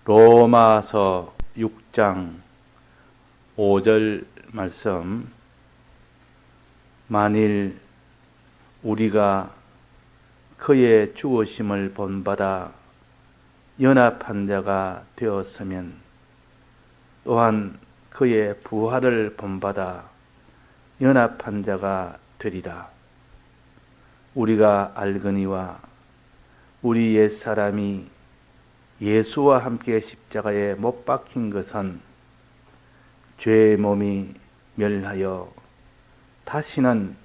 로마서 6장 5절 말씀. 만일 우리가 그의 죽으심을 본받아 연합한 자가 되었으면 또한 그의 부활을 본받아 연합한 자가 되리라. 우리가 알거니와 우리 옛사람이 예수와 함께 십자가에 못 박힌 것은 죄의 몸이 멸하여 다시는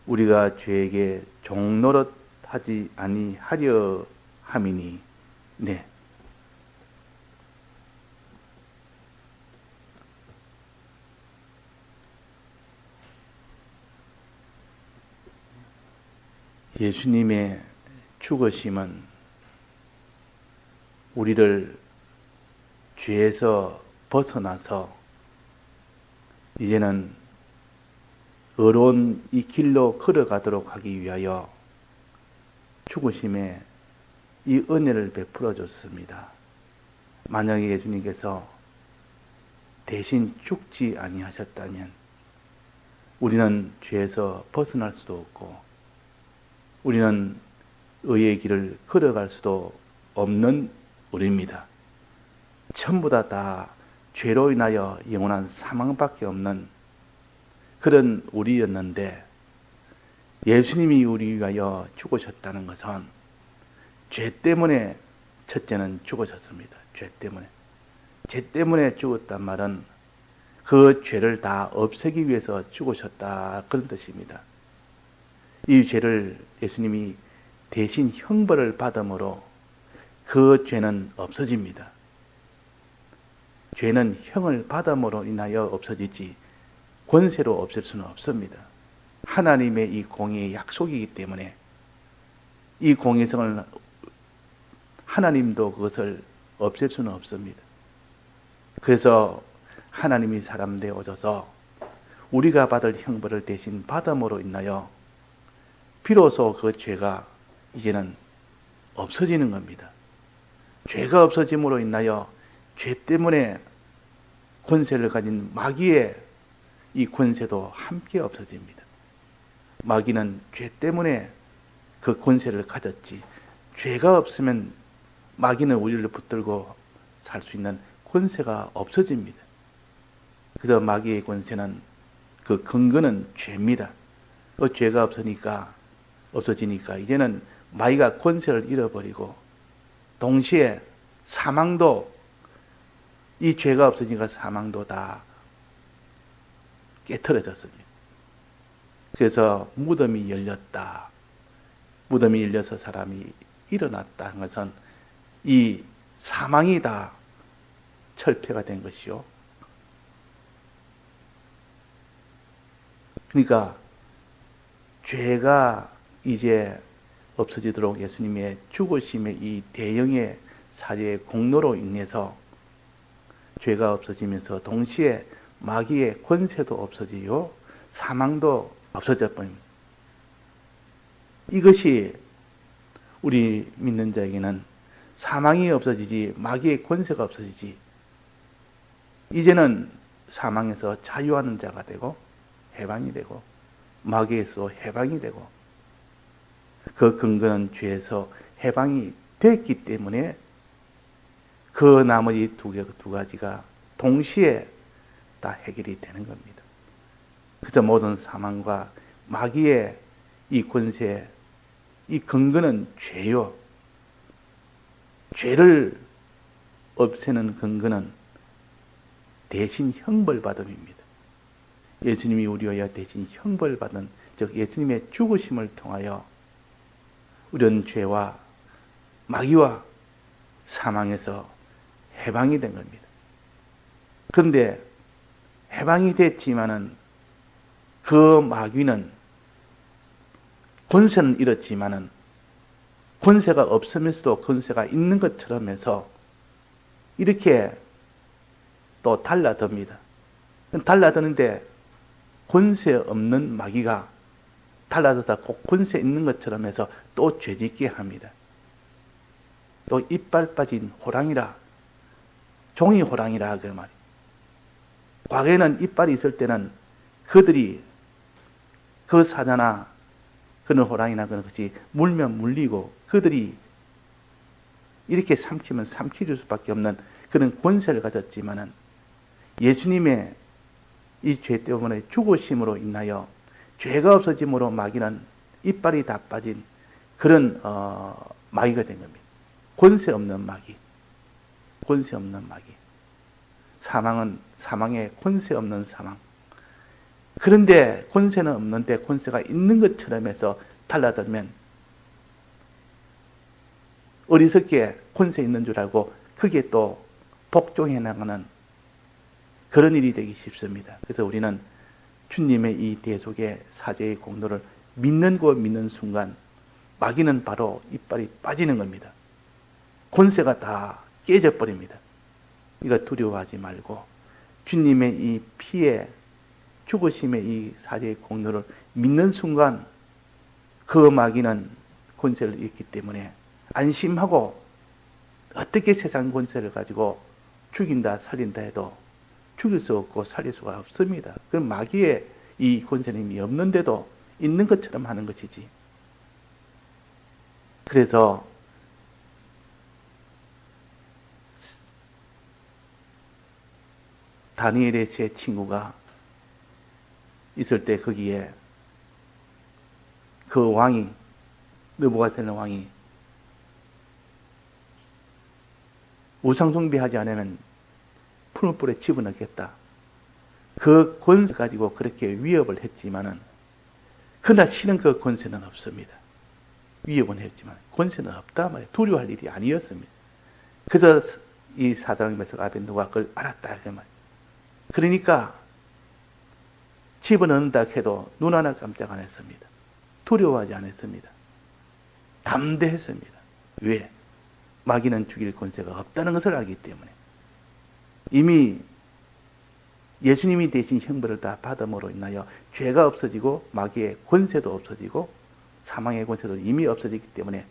우리가 죄에게 종노릇 하지 아니하려 함이니. 네. 예수님의 죽으심은 우리를 죄에서 벗어나서 이제는 의로운 이 길로 걸어가도록 하기 위하여 죽으심에 이 은혜를 베풀어 줬습니다. 만약에 예수님께서 대신 죽지 아니하셨다면 우리는 죄에서 벗어날 수도 없고 우리는 의의 길을 걸어갈 수도 없는 우리입니다. 전부 다 죄로 인하여 영원한 사망밖에 없는 그런 우리였는데 예수님이 우리 위하여 죽으셨다는 것은 죄 때문에 첫째는 죽으셨습니다. 죄 때문에 죽었단 말은 그 죄를 다 없애기 위해서 죽으셨다, 그런 뜻입니다. 이 죄를 예수님이 대신 형벌을 받음으로 그 죄는 없어집니다. 죄는 형을 받음으로 인하여 없어지지 권세로 없앨 수는 없습니다. 하나님의 이 공의의 약속이기 때문에 이 공의성을 하나님도 그것을 없앨 수는 없습니다. 그래서 하나님이 사람 되어 오셔서 우리가 받을 형벌을 대신 받음으로 인하여 비로소 그 죄가 이제는 없어지는 겁니다. 죄가 없어짐으로 인하여 죄 때문에 권세를 가진 마귀의 이 권세도 함께 없어집니다. 마귀는 죄 때문에 그 권세를 가졌지 죄가 없으면 마귀는 우리를 붙들고 살 수 있는 권세가 없어집니다. 그래서 마귀의 권세는 그 근거는 죄입니다. 그 죄가 없어지니까 이제는 마귀가 권세를 잃어버리고 동시에 사망도, 이 죄가 없어지니까 사망도 다 깨트려졌습니다. 그래서 무덤이 열렸다. 무덤이 열려서 사람이 일어났다는 것은 이 사망이 다 철폐가 된 것이요. 그러니까 죄가 이제 없어지도록 예수님의 죽으심의 이 대형의 사죄의 공로로 인해서 죄가 없어지면서 동시에 마귀의 권세도 없어지요, 사망도 없어져 버립니다. 이것이 우리 믿는 자에게는 사망이 없어지지 마귀의 권세가 없어지지 이제는 사망에서 자유하는 자가 되고 해방이 되고 마귀에서 해방이 되고 그 근거는 죄에서 해방이 됐기 때문에 그 나머지 두 가지가 동시에 다 해결이 되는 겁니다. 그래서 모든 사망과 마귀의 이 권세, 이 근거는 죄요. 죄를 없애는 근거는 대신 형벌받음입니다. 예수님이 우리와 대신 형벌받은, 즉 예수님의 죽으심을 통하여 우리는 죄와 마귀와 사망에서 해방이 된 겁니다. 그런데 해방이 됐지만은 그 마귀는 권세는 잃었지만은 권세가 없으면서도 권세가 있는 것처럼 해서 이렇게 또 달라듭니다. 달라드는데 권세 없는 마귀가 달라져서 꼭 권세 있는 것처럼 해서 또 죄짓게 합니다. 또 이빨 빠진 호랑이라 종이 호랑이라 그 말이에요. 과거에는 이빨이 있을 때는 그들이 그 사자나 그런 호랑이나 그런 것이 물면 물리고 그들이 이렇게 삼키면 삼켜줄 수밖에 없는 그런 권세를 가졌지만은 예수님의 이 죄 때문에 죽으심으로 인하여 죄가 없어짐으로 마귀는 이빨이 다 빠진 그런 마귀가 된 겁니다. 권세 없는 마귀. 권세 없는 마귀. 사망은 사망의 권세 없는 사망. 그런데 권세는 없는데 권세가 있는 것처럼 해서 달라들면 어리석게 권세 있는 줄 알고 그게 또 복종해 나가는 그런 일이 되기 쉽습니다. 그래서 우리는 주님의 이 대속의 사죄의 공로를 믿는 순간 마귀는 바로 이빨이 빠지는 겁니다. 권세가 다 깨져버립니다. 이거 두려워하지 말고 주님의 이 피에 죽으심의 이 사죄의 공로를 믿는 순간 그 마귀는 권세를 잃기 때문에 안심하고 어떻게 세상 권세를 가지고 죽인다 살린다 해도 죽일 수 없고 살릴 수가 없습니다. 그 마귀의 이 권세는 이미 없는데도 있는 것처럼 하는 것이지. 그래서 다니엘의 세 친구가 있을 때 거기에 그 왕이 느부갓네살 왕이 우상숭배하지 않으면 푸른 불에 집어넣겠다. 그 권세 가지고 그렇게 위협을 했지만은 그러나 실은 그 권세는 없습니다. 위협은 했지만 권세는 없다 말이에요. 두려워할 일이 아니었습니다. 그래서 이 사드락 메삭 아벤노가 그걸 알았다 그 말이에요. 그러니까 집어넣는다 해도 눈 하나 깜짝 안 했습니다. 두려워하지 않았습니다. 담대했습니다. 왜? 마귀는 죽일 권세가 없다는 것을 알기 때문에 이미 예수님이 대신 형벌을 다 받음으로 인하여 죄가 없어지고 마귀의 권세도 없어지고 사망의 권세도 이미 없어지기 때문에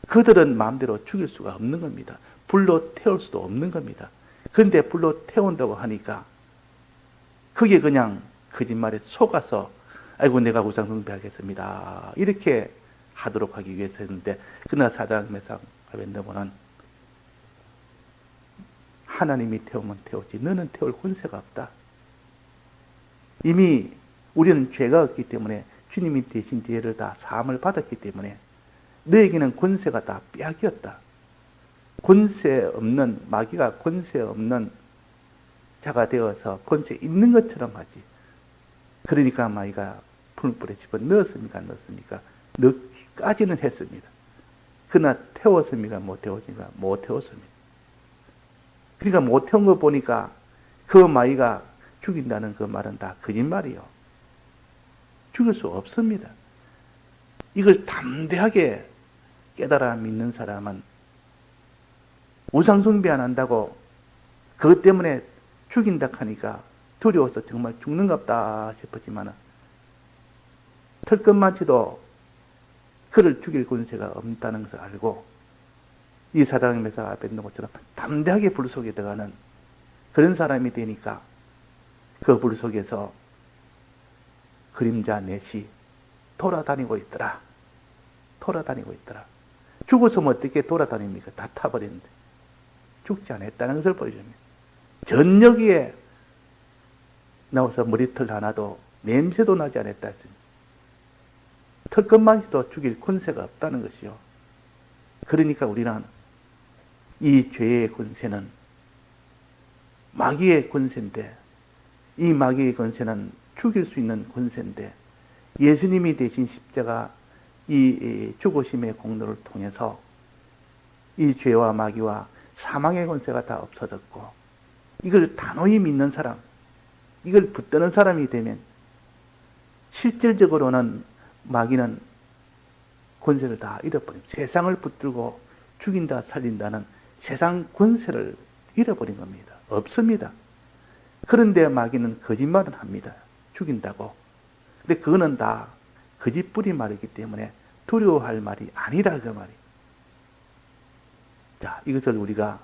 그들은 마음대로 죽일 수가 없는 겁니다. 불로 태울 수도 없는 겁니다. 그런데 불로 태운다고 하니까 그게 그냥 거짓말에 속아서 아이고 내가 우상숭배하겠습니다. 이렇게 하도록 하기 위해서 했는데 그러나 사드락 메삭 아벤노고는 하나님이 태우면 태우지 너는 태울 권세가 없다. 이미 우리는 죄가 없기 때문에 주님이 대신 죄를 다 사함을 받았기 때문에 너에게는 권세가 다 빼앗겼다. 권세 없는 마귀가 권세 없는 자가 되어서 권세 있는 것처럼 하지. 그러니까 마귀가 풀불에 집어 넣었습니까? 안 넣었습니까? 넣기까지는 했습니다. 그러나 태웠습니까? 못 태웠습니까? 못 태웠습니다. 그러니까 못 태운 거 보니까 그 마귀가 죽인다는 그 말은 다 거짓말이요. 죽일 수 없습니다. 이걸 담대하게 깨달아 믿는 사람은 우상숭배 안 한다고 그것 때문에 죽인다 하니까 두려워서 정말 죽는갑다 싶었지만 털끝만치도 그를 죽일 권세가 없다는 것을 알고 이 사드락 메삭 아벤노고처럼 담대하게 불 속에 들어가는 그런 사람이 되니까 그 불 속에서 그림자 넷이 돌아다니고 있더라. 돌아다니고 있더라. 죽었으면 어떻게 돌아다닙니까? 다 타버렸는데. 죽지 않았다는 것을 보여줍니다. 전여기에 나와서 머리털 하나도 냄새도 나지 않았다 했습니다. 털끝만도 죽일 권세가 없다는 것이요. 그러니까 우리는 이 죄의 권세는 마귀의 권세인데 이 마귀의 권세는 죽일 수 있는 권세인데 예수님이 대신 십자가 이 죽으심의 공로를 통해서 이 죄와 마귀와 사망의 권세가 다 없어졌고 이걸 단호히 믿는 사람, 이걸 붙드는 사람이 되면 실질적으로는 마귀는 권세를 다 잃어버립니다. 세상을 붙들고 죽인다 살린다는 세상 권세를 잃어버린 겁니다. 없습니다. 그런데 마귀는 거짓말을 합니다. 죽인다고. 근데 그거는 다 거짓부리 말이기 때문에 두려워할 말이 아니라 그 말이에요. 자, 이것을 우리가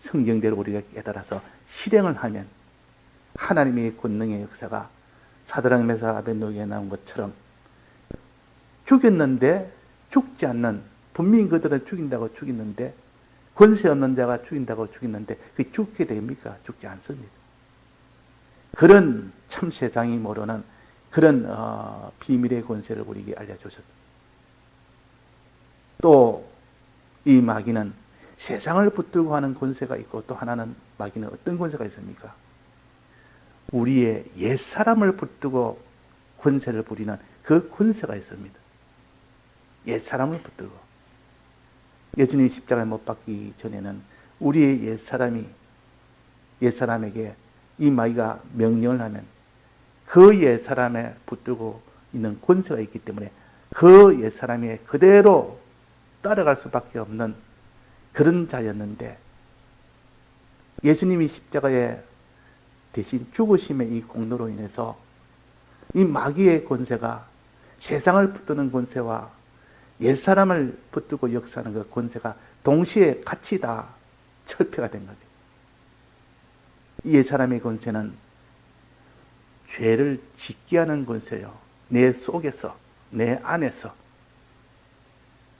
성경대로 우리가 깨달아서 실행을 하면 하나님의 권능의 역사가 사드락 메삭 아벳노고에 나온 것처럼 죽였는데 죽지 않는, 분명히 그들은 죽인다고 죽였는데, 권세 없는 자가 죽인다고 죽였는데 그게 죽게 됩니까? 죽지 않습니다. 그런 참 세상이 모르는 그런 비밀의 권세를 우리에게 알려주셨습니다. 또 이 마귀는 세상을 붙들고 하는 권세가 있고, 또 하나는 마귀는 어떤 권세가 있습니까? 우리의 옛사람을 붙들고 권세를 부리는 그 권세가 있습니다. 옛사람을 붙들고. 예수님이 십자가에 못 박기 전에는 우리의 옛사람에게 이 마귀가 명령을 하면 그 옛사람에 붙들고 있는 권세가 있기 때문에 그 옛사람이 그대로 따라갈 수밖에 없는 그런 자였는데, 예수님이 십자가에 대신 죽으심의 이 공로로 인해서 이 마귀의 권세가, 세상을 붙드는 권세와 옛사람을 붙들고 역사하는 그 권세가 동시에 같이 다 철폐가 된 거예요. 이 옛사람의 권세는 죄를 짓게 하는 권세요. 내 속에서, 내 안에서.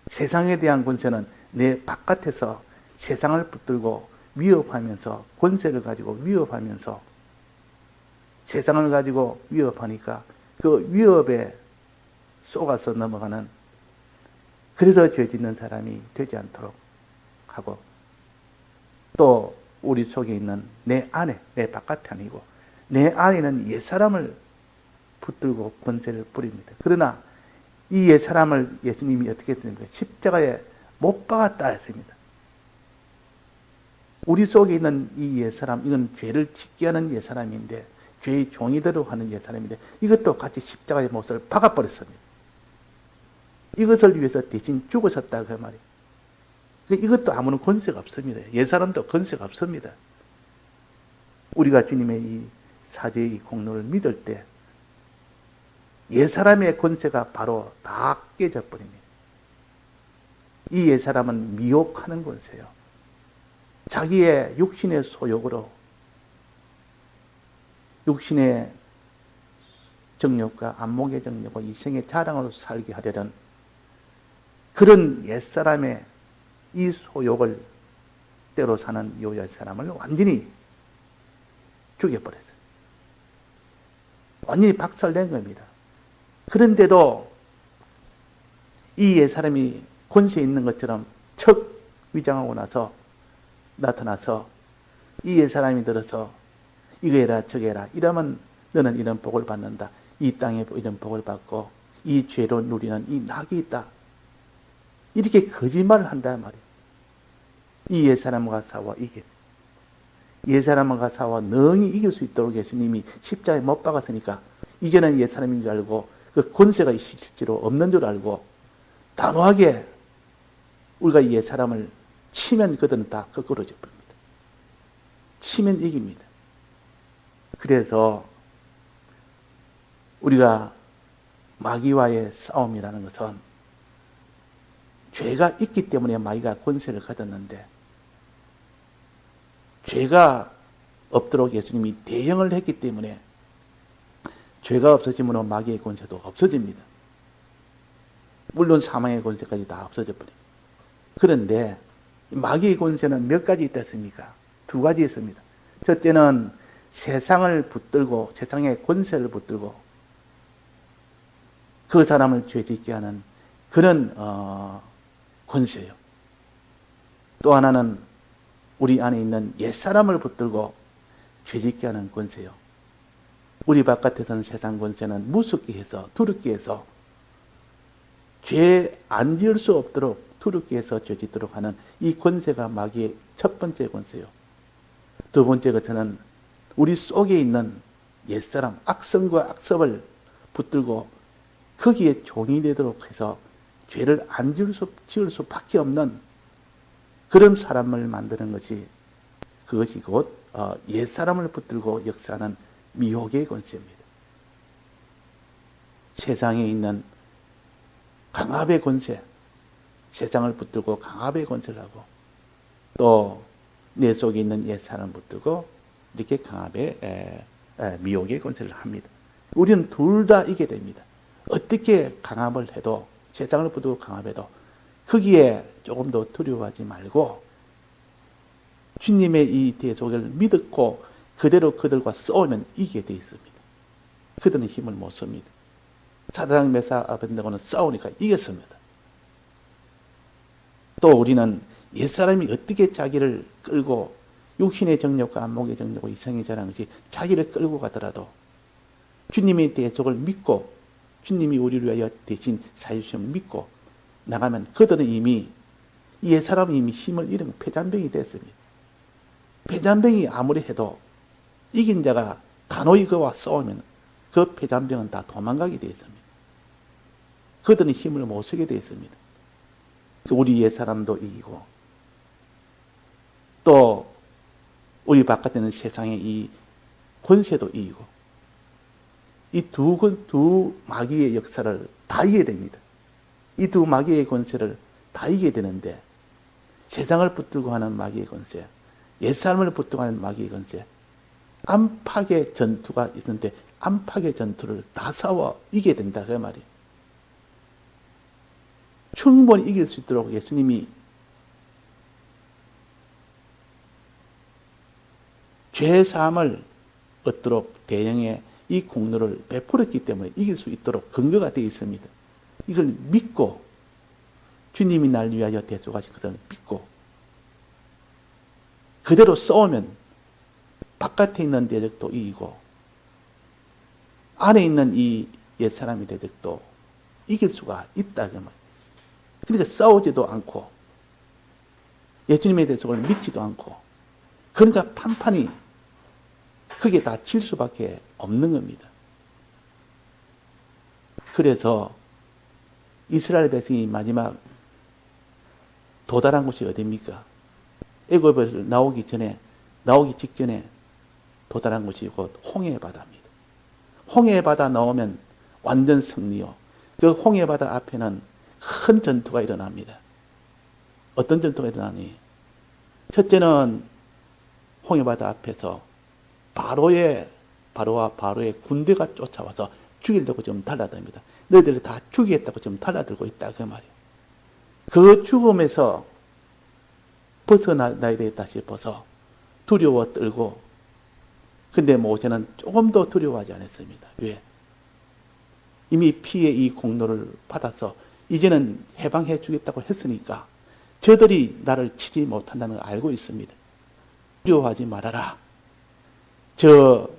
세상에 대한 권세는 내 바깥에서 세상을 붙들고 위협하면서, 권세를 가지고 위협하면서, 세상을 가지고 위협하니까 그 위협에 속아서 넘어가는, 그래서 죄 짓는 사람이 되지 않도록 하고, 또 우리 속에 있는 내 안에, 내 바깥이 아니고 내 안에는 옛사람을 붙들고 권세를 부립니다. 그러나 이 옛사람을 예수님이 어떻게 했습니까? 십자가에 못 박았다 했습니다. 우리 속에 있는 이 옛사람, 이건 죄를 짓게 하는 옛사람인데, 죄의 종이대로 하는 옛사람인데, 이것도 같이 십자가의 못을 박아버렸습니다. 이것을 위해서 대신 죽으셨다 그 말이에요. 이것도 아무런 권세가 없습니다. 옛사람도 권세가 없습니다. 우리가 주님의 이 사죄의 공로를 믿을 때 옛사람의 권세가 바로 다 깨져 버립니다. 이 옛사람은 미혹하는 권세요. 자기의 육신의 소욕으로, 육신의 정욕과 안목의 정욕과 이생의 자랑으로 살게 하려는 그런 옛사람의 이 소욕을 때로 사는 이 옛사람을 완전히 죽여버렸어요. 완전히 박살낸 겁니다. 그런데도 이 옛사람이 권세 있는 것처럼 척 위장하고 나타나서 이 옛사람이 들어서 이거 해라 저거 해라 이러면 너는 이런 복을 받는다. 이 땅에 이런 복을 받고 이 죄로 누리는 이 낙이 있다. 이렇게 거짓말을 한단 말이에요. 이 옛사람과 싸워 이겨. 옛사람과 싸워 능히 이길 수 있도록 예수님이 십자가에 못 박았으니까 이제는 옛사람인 줄 알고 그 권세가 실제로 없는 줄 알고 단호하게 우리가 이 옛사람을 치면 그들은 다 거꾸로져 버립니다. 치면 이깁니다. 그래서 우리가 마귀와의 싸움이라는 것은 죄가 있기 때문에 마귀가 권세를 가졌는데, 죄가 없도록 예수님이 대형을 했기 때문에 죄가 없어지므로 마귀의 권세도 없어집니다. 물론 사망의 권세까지 다 없어져 버립니다. 그런데 마귀의 권세는 몇 가지 있다 했습니까? 두 가지 있습니다. 첫째는 세상을 붙들고, 세상의 권세를 붙들고 그 사람을 죄짓게 하는 그런 권세요. 또 하나는 우리 안에 있는 옛사람을 붙들고 죄짓게 하는 권세요. 우리 바깥에서는 세상 권세는 무섭게 해서, 두렵게 해서 죄 안 지을 수 없도록 두렵게 해서 죄짓도록 하는 이 권세가 마귀의 첫 번째 권세요. 두 번째 것은 우리 속에 있는 옛사람, 악성과 악섭을 붙들고 거기에 종이 되도록 해서 죄를 안 지을 수밖에 없는 그런 사람을 만드는 것이, 그것이 곧 옛사람을 붙들고 역사하는 미혹의 권세입니다. 세상에 있는 강압의 권세, 세상을 붙들고 강압의 권세를 하고, 또 내 속에 있는 옛사람을 붙들고 이렇게 강압의 미혹의 권세를 합니다. 우리는 둘 다 이게 됩니다. 어떻게 강압을 해도, 세상을 붙들고 강압해도 거기에 조금 더 두려워하지 말고 주님의 이 대속을 믿고 그대로 그들과 싸우면 이기게 돼 있습니다. 그들은 힘을 못 씁니다. 사드락 메삭 아벤느고는 싸우니까 이겼습니다. 또 우리는 옛사람이 어떻게 자기를 끌고 육신의 정욕과 안목의 정욕과 이성의 자랑 것이 자기를 끌고 가더라도 주님의 대속을 믿고 주님이 우리를 위하여 대신 사유심을 믿고 나가면 그들은 이미 옛사람은 이미 힘을 잃은 패잔병이 됐습니다. 패잔병이 아무리 해도 이긴 자가 단호히 그와 싸우면 그 패잔병은 다 도망가게 되어 있습니다. 그들은 힘을 못 쓰게 되어 있습니다. 우리 옛사람도 이기고 또 우리 바깥에 있는 세상의 이 권세도 이기고 이 두 마귀의 역사를 다 이겨야 됩니다. 이 두 마귀의 권세를 다 이겨야 되는데 세상을 붙들고 하는 마귀의 권세, 옛사람을 붙들고 하는 마귀의 권세, 안팎의 전투가 있는데 안팎의 전투를 다 싸워 이겨야 된다 그 말이에요. 충분히 이길 수 있도록 예수님이 죄사함을 얻도록 대형의 이 공로를 베풀었기 때문에 이길 수 있도록 근거가 되어 있습니다. 이걸 믿고 주님이 날 위하여 대속하신 것을 믿고 그대로 싸우면 바깥에 있는 대적도 이기고 안에 있는 이 옛사람의 대적도 이길 수가 있다 그 말이에요. 그러니까 싸우지도 않고 예수님의 대속을 믿지도 않고 그러니까 판판이 그게 다 질 수밖에 없는 겁니다. 그래서 이스라엘 백성이 마지막 도달한 곳이 어디입니까? 애굽에서 나오기 직전에 도달한 곳이 곧 홍해 바다입니다. 홍해 바다 나오면 완전 승리요. 그 홍해 바다 앞에는 큰 전투가 일어납니다. 어떤 전투가 일어나니? 첫째는 홍해 바다 앞에서 바로와 바로의 군대가 쫓아와서 죽이려고 지금 달라듭니다. 너희들이 다 죽이겠다고 지금 달라들고 있다 그 말이에요. 그 죽음에서 벗어나야 되겠다 싶어서 두려워 떨고 근데 모세는 조금 더 두려워하지 않았습니다. 왜? 이미 피의 이 공로를 받아서 이제는 해방해 주겠다고 했으니까 저들이 나를 치지 못한다는 걸 알고 있습니다. 두려워하지 말아라. 저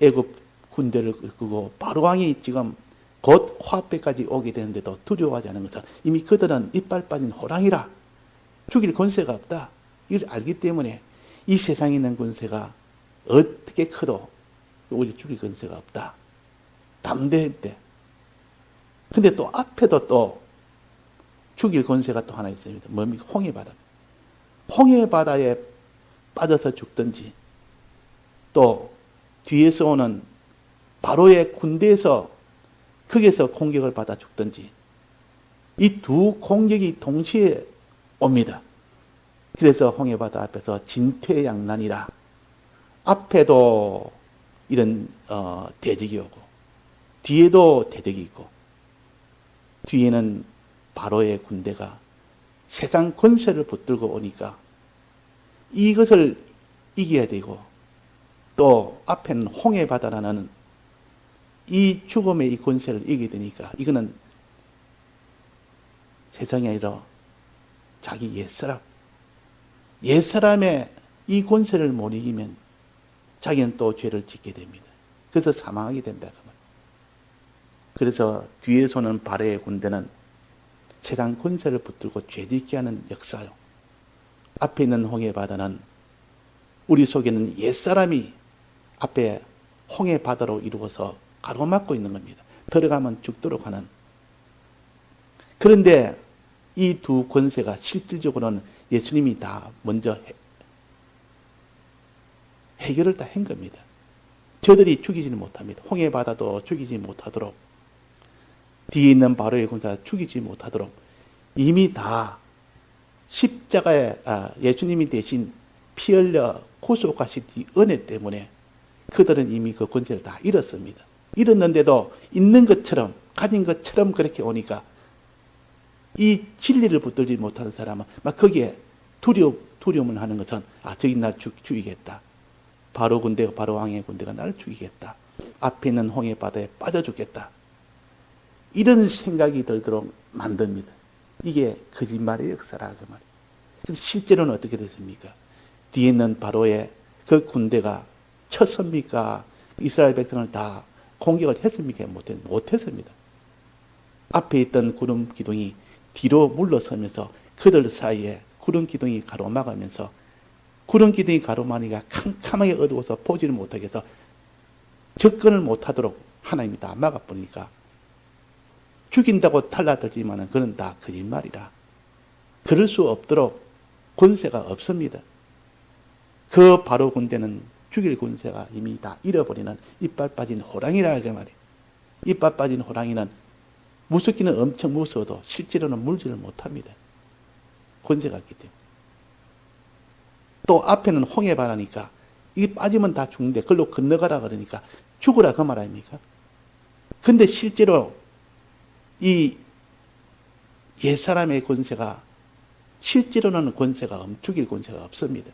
애굽 군대를 끌고 바로 왕이 지금 곧 화합에까지 오게 되는데도 두려워하지 않은 것은 이미 그들은 이빨 빠진 호랑이라 죽일 권세가 없다. 이걸 알기 때문에 이 세상에 있는 권세가 어떻게 커도 우리 죽일 권세가 없다. 담대했대. 근데 또 앞에도 또 죽일 권세가 또 하나 있습니다. 뭡니까? 홍해바다. 홍해바다에 빠져서 죽든지 또 뒤에서 오는 바로의 군대에서 거기에서 공격을 받아 죽든지 이 두 공격이 동시에 옵니다. 그래서 홍해바다 앞에서 진퇴양난이라 앞에도 이런 대적이 오고 뒤에도 대적이 있고 뒤에는 바로의 군대가 세상 권세를 붙들고 오니까 이것을 이겨야 되고 또 앞에는 홍해바다라는 이 죽음의 이 권세를 이기게 되니까 이거는 세상이 아니라 자기 옛사람의 이 권세를 못 이기면 자기는 또 죄를 짓게 됩니다. 그래서 사망하게 된다. 그래서 뒤에서 오는 바로의 군대는 세상 권세를 붙들고 죄짓게 하는 역사요. 앞에 있는 홍해바다는 우리 속에는 옛사람이 앞에 홍해바다로 이루어서 가로막고 있는 겁니다. 들어가면 죽도록 하는. 그런데 이 두 권세가 실질적으로는 예수님이 다 먼저 해결을 다 한 겁니다. 저들이 죽이지는 못합니다. 홍해바다도 죽이지 못하도록 뒤에 있는 바로의 군사가 죽이지 못하도록 이미 다 십자가에 예수님이 대신 피 흘려 구속하신 이 은혜 때문에 그들은 이미 그 권세를 다 잃었습니다. 잃었는데도 있는 것처럼 가진 것처럼 그렇게 오니까 이 진리를 붙들지 못하는 사람은 막 거기에 두려움을 하는 것은 저기 날 죽이겠다. 바로 군대가 바로 왕의 군대가 나를 죽이겠다. 앞에 있는 홍해 바다에 빠져 죽겠다. 이런 생각이 들도록 만듭니다. 이게 거짓말의 역사라 그 말이에요. 그래서 실제로는 어떻게 됐습니까? 뒤에 있는 바로의 그 군대가 쳤습니까? 이스라엘 백성을 다 공격을 했습니까? 못했습니다. 앞에 있던 구름 기둥이 뒤로 물러서면서 그들 사이에 구름 기둥이 가로막으면서 구름 기둥이 가로막으니까 캄캄하게 어두워서 보지를 못하게 해서 접근을 못하도록 하나님이 다 막아버리니까 죽인다고 달라들지만은 그건 다 거짓말이라. 그럴 수 없도록 권세가 없습니다. 그 바로 군대는 죽일 권세가 이미 다 잃어버리는 이빨 빠진 호랑이라 그 말이에요. 이빨 빠진 호랑이는 무섭기는 엄청 무서워도 실제로는 물지를 못합니다. 권세가 없기 때문에. 또 앞에는 홍해 바다니까 이게 빠지면 다 죽는데 그걸로 건너가라 그러니까 죽으라 그 말 아닙니까? 근데 실제로 이 옛사람의 권세가 실제로는 죽일 권세가 없습니다.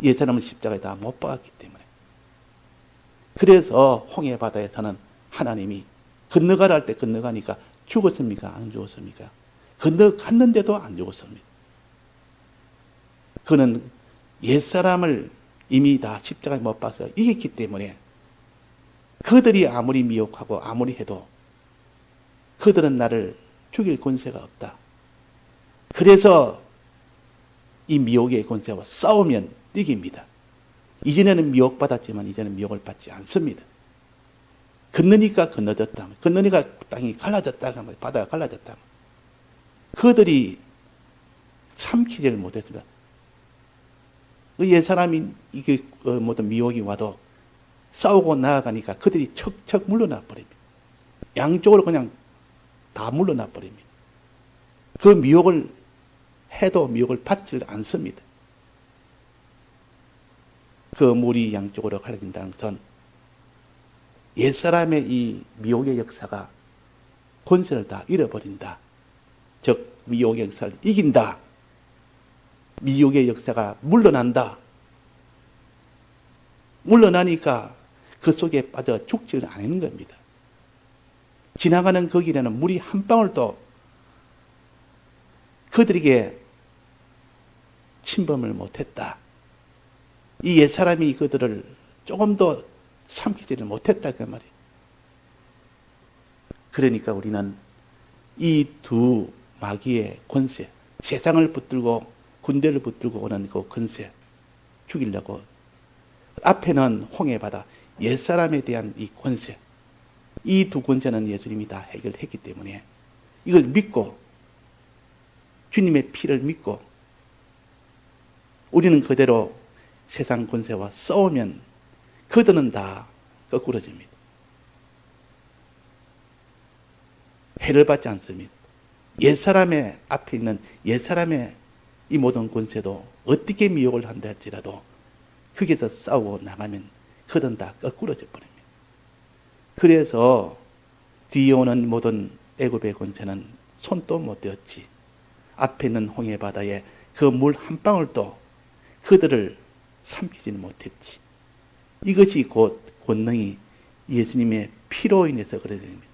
옛사람은 십자가에 다 못 박았기 때문에. 그래서 홍해 바다에서는 하나님이 건너가라 할 때 건너가니까 죽었습니까? 안 죽었습니까? 건너갔는데도 안 죽었습니다. 그는 옛사람을 이미 다 십자가에 못 박아서 이겼기 때문에 그들이 아무리 미혹하고 아무리 해도 그들은 나를 죽일 권세가 없다. 그래서 이 미혹의 권세와 싸우면 이깁니다. 이전에는 미혹받았지만 이제는 미혹을 받지 않습니다. 건너니까 건너졌다. 건너니까 땅이 갈라졌다. 바다가 갈라졌다. 그들이 삼키지를 못했습니다. 그 옛사람이 이게 모든 미혹이 와도 싸우고 나아가니까 그들이 척척 물러나 버립니다. 양쪽으로 그냥 다 물러나 버립니다. 그 미혹을 해도 미혹을 받지 않습니다. 그 물이 양쪽으로 갈라진다는 것은 옛사람의 이 미혹의 역사가 권세를 다 잃어버린다. 즉 미혹의 역사를 이긴다. 미혹의 역사가 물러난다. 물러나니까 그 속에 빠져 죽지를 않는 겁니다. 지나가는 그 길에는 물이 한 방울도 그들에게 침범을 못했다. 이 옛사람이 그들을 조금도 삼키지를 못했다 그 말이에요. 그러니까 우리는 이 두 마귀의 권세, 세상을 붙들고 군대를 붙들고 오는 그 권세 죽이려고 앞에는 홍해 바다 옛사람에 대한 이 권세, 이 두 권세는 예수님이 다 해결했기 때문에 이걸 믿고 주님의 피를 믿고 우리는 그대로 세상 권세와 싸우면 그들은 다 거꾸러집니다. 해를 받지 않습니다. 옛사람의 앞에 있는 옛사람의 이 모든 권세도 어떻게 미혹을 한다 할지라도 거기서 싸우고 나가면 그들은 다 거꾸러져 버립니다. 그래서 뒤에 오는 모든 애굽의 권세는 손도 못 대었지. 앞에 있는 홍해 바다에 그 물 한 방울도 그들을 삼키지는 못했지. 이것이 곧 권능이 예수님의 피로 인해서 그래 됩니다.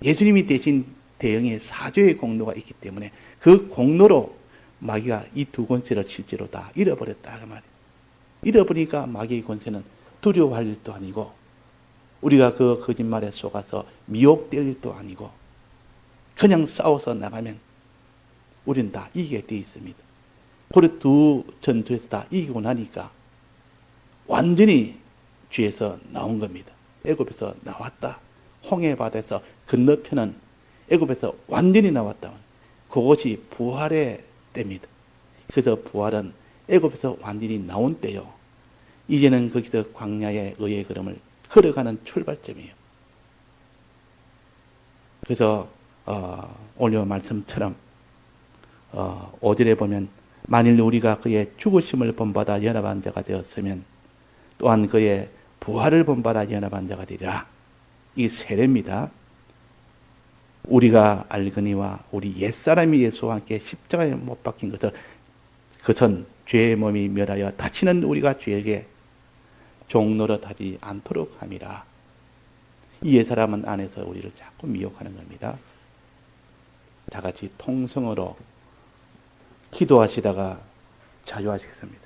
예수님이 대신 대형의 사죄의 공로가 있기 때문에 그 공로로 마귀가 이 두 권세를 실제로 다 잃어버렸다 그 말이에요. 잃어버리니까 마귀의 권세는 두려워할 일도 아니고 우리가 그 거짓말에 속아서 미혹될 일도 아니고 그냥 싸워서 나가면 우리는 다 이기게 되어 있습니다. 그리고 두 전투에서 다 이기고 나니까 완전히 죄에서 나온 겁니다. 애굽에서 나왔다. 홍해 바다에서 건너편은 애굽에서 완전히 나왔다. 그것이 부활의 때입니다. 그래서 부활은 애굽에서 완전히 나온 때요. 이제는 거기서 광야의 의의 걸음을 걸어가는 출발점이에요. 그래서 오늘 말씀처럼 5절에 보면 만일 우리가 그의 죽으심을 본받아 연합한 자가 되었으면 또한 그의 부활을 본받아 연합한 자가 되리라. 이 세례입니다. 우리가 알거니와 우리 옛사람이 예수와 함께 십자가에 못 박힌 것을 그것은 죄의 몸이 멸하여 다시는 우리가 죄에게 종노릇하지 않도록 함이라. 이 옛사람은 안에서 우리를 자꾸 미혹하는 겁니다. 다 같이 통성으로 기도하시다가 자유하시겠습니다.